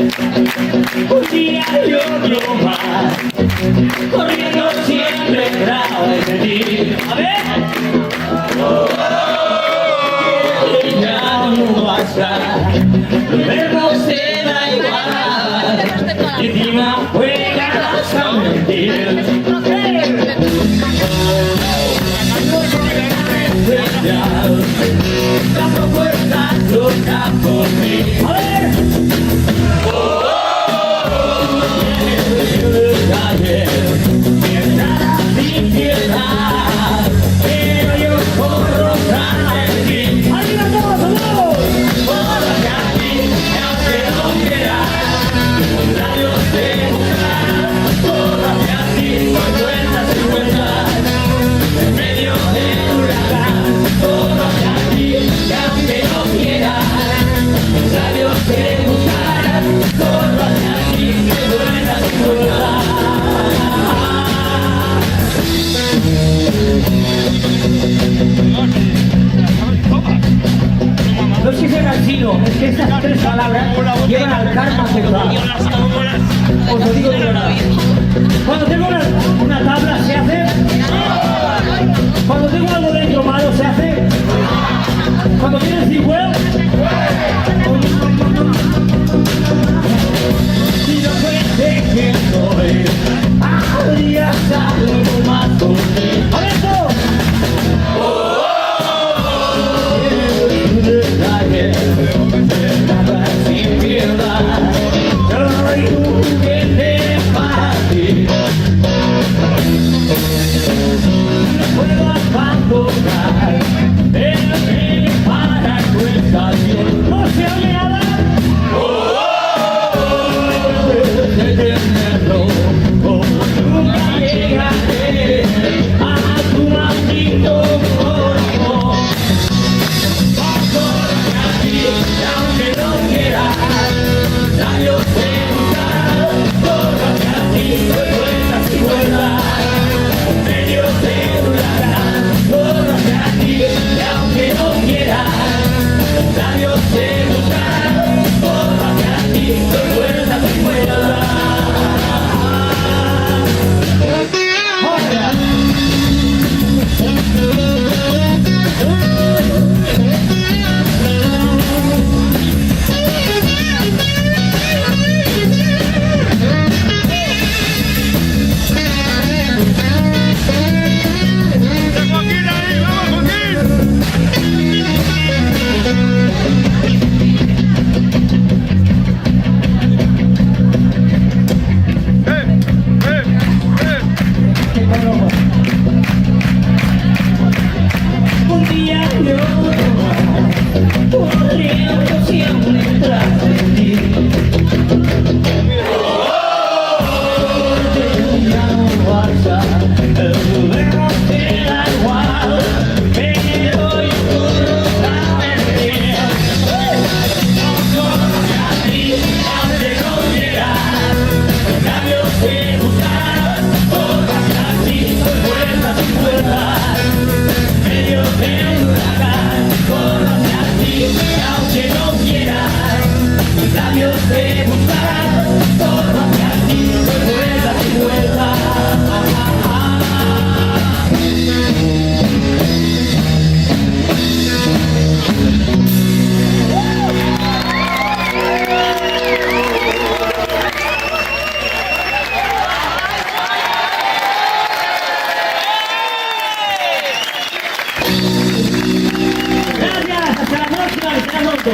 Un día llovió más, corriendo siempre detrás de ti. A ver. Ya no basta, vernos se da igual, y encima juegas a mentir. La propuesta loca por mí. A ver. Sin piedad, pero yo corro tras de ti. ¡Arriba todos, todos! Corro hacia ti, aunque no quiera, labios de buscar. Corro hacia ti, por vueltas y vueltas, en medio del huracán. Corro hacia ti, aunque no quiera, labios de buscar. Corro hacia ti, por vueltas y vueltas. No es que sea cansino, es que estas tres palabras llevan al karma sexual. Os lo digo de verdad. Cuando tengo una tabla se hace. Cuando tengo algo dentro malo se hace. Cuando tienes cihuelo. Si no fuese quien soy, habrías algo más conmigo. ¡A esto! Sin piedad, soy un juguete para ti. No puedo abandonar, pero que para tu estación no se oye nada. De tenerlo, como nunca llegaré a tu maldito corazón. Aunque no quiera, labios de buscar, corro hacia ti, doy vueltas y vueltas, en medio de huracán. Corro hacia ti, aunque no quiera, labios de buscar, corro hacia ti, doy vueltas y vueltas. Un día yo corriendo siempre tras de ti. Ya no basta, el verbo te da igual, pero yo corro tras de ti. Corro hacia ti, aunque no quiera, labios de buscar. Corro hacia ti, doy vueltas y vueltas, medio de un huracán. Corro hacia ti, aunque no quiera, labios de buscar. Corro hacia ti, doy vueltas y vueltas. Gracias, hasta la próxima, hasta pronto.